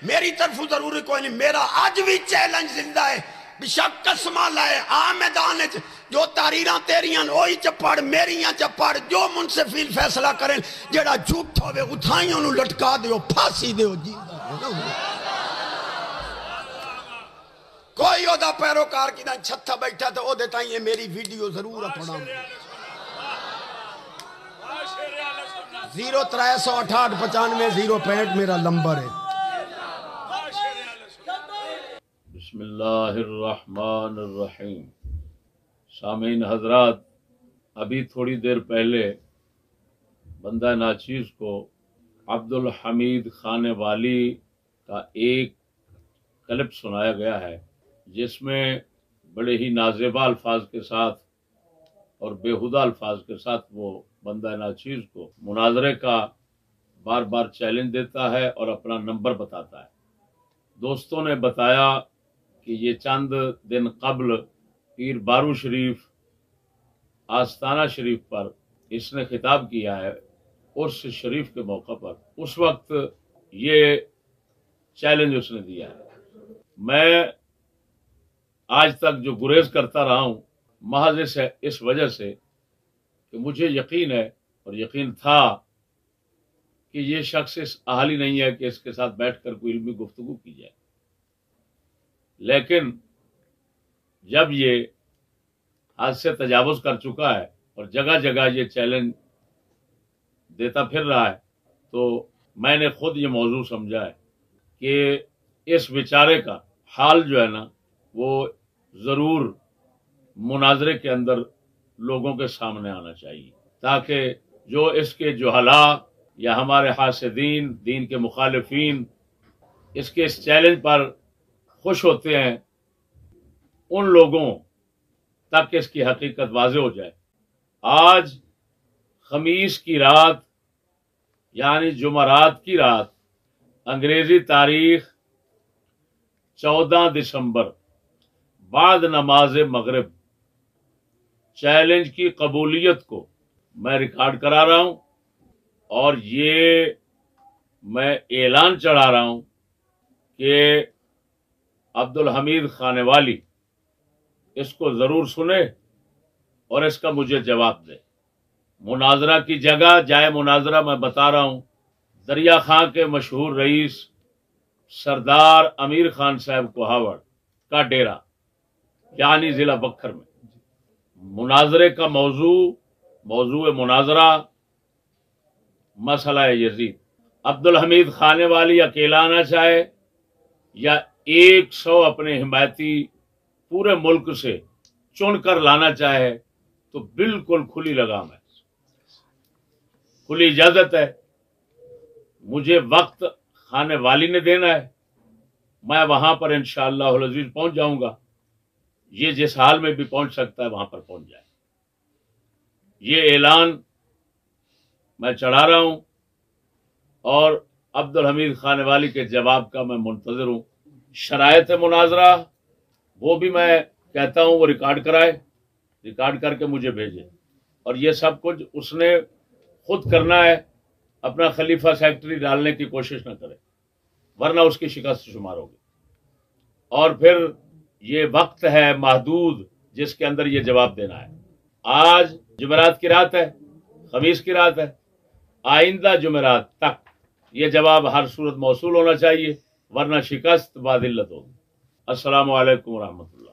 میری طرف ضروری کوئی نہیں. میرا آج بھی چیلنج زندہ ہے. بشک قسمہ لائے آ میدان جو تحریراں تیریاں وہی چپڑ میریاں چپڑ جو منصفین فیصلہ کریں. جیڑا جھوٹ ہوئے اتھائیں انہوں لٹکا دیو پھانسی دیو جی. کوئی اوہ دا پیروکار کی دن چھتا بیٹھا تھا او دیتا یہ میری ویڈیو ضرور اپنا 036895 میرا نمبر ہے. بسم اللہ الرحمن الرحیم. سامعین حضرات، ابھی تھوڑی دیر پہلے بندہ ناچیز کو عبدالحمید خانے والی کا ایک کلپ سنایا گیا ہے، جس میں بڑے ہی نازیبا الفاظ کے ساتھ اور بےہودہ الفاظ کے ساتھ وہ بندہ ناچیز کو مناظرے کا بار بار چیلنج دیتا ہے اور اپنا نمبر بتاتا ہے. دوستوں نے بتایا کہ یہ چند دن قبل پیر بارو شریف آستانہ شریف پر اس نے خطاب کیا ہے عرس شریف کے موقع پر. اس وقت یہ چیلنج اس نے دیا ہے. میں آج تک جو گریز کرتا رہا ہوں محض اس وجہ سے کہ مجھے یقین ہے اور یقین تھا کہ یہ شخص اس اہل ہی نہیں ہے کہ اس کے ساتھ بیٹھ کر کوئی علمی گفتگو کی جائے. لیکن جب یہ حد سے تجاوز کر چکا ہے اور جگہ جگہ یہ چیلنج دیتا پھر رہا ہے تو میں نے خود یہ موضوع سمجھا ہے کہ اس بیچارے کا حال جو ہے نا وہ ضرور مناظرے کے اندر لوگوں کے سامنے آنا چاہیے، تاکہ جو اس کے جہلاء یا ہمارے حاسدین دین کے مخالفین اس کے اس چیلنج پر خوش ہوتے ہیں ان لوگوں تک اس کی حقیقت واضح ہو جائے. آج خمیس کی رات یعنی جمعرات کی رات انگریزی تاریخ 14 دسمبر بعد نماز مغرب چیلنج کی قبولیت کو میں ریکارڈ کرا رہا ہوں اور یہ میں اعلان چڑھا رہا ہوں کہ عبدالحمید خانے والی اس کو ضرور سنے اور اس کا مجھے جواب دے. مناظرہ کی جگہ جائے مناظرہ میں بتا رہا ہوں دریا خاں کے مشہور رئیس سردار امیر خان صاحب کوہاوڑ کا ڈیرہ یعنی ضلع بکھر میں. مناظرے کا موضوع مناظرہ مسئلہ یزید. عبدالحمید خانے والی اکیلا آنا چاہے یا 100 اپنے حمایتی پورے ملک سے چن کر لانا چاہے تو بالکل کھلی لگام ہے، کھلی اجازت ہے. مجھے وقت خانے والی نے دینا ہے، میں وہاں پر انشاءاللہ العزیز پہنچ جاؤں گا. یہ جس حال میں بھی پہنچ سکتا ہے وہاں پر پہنچ جائے. یہ اعلان میں چڑھا رہا ہوں اور عبدالحمید خانے والی کے جواب کا میں منتظر ہوں. شرائط مناظرہ وہ بھی میں کہتا ہوں وہ ریکارڈ کرائے، ریکارڈ کر کے مجھے بھیجے. اور یہ سب کچھ اس نے خود کرنا ہے، اپنا خلیفہ سیکٹری ڈالنے کی کوشش نہ کرے ورنہ اس کی شکست شمار ہوگی. اور پھر یہ وقت ہے محدود جس کے اندر یہ جواب دینا ہے. آج جمعرات کی رات ہے، خمیس کی رات ہے، آئندہ جمعرات تک یہ جواب ہر صورت موصول ہونا چاہیے ورنہ شکست باذلت ہوگی. السلام علیکم ورحمۃ اللہ.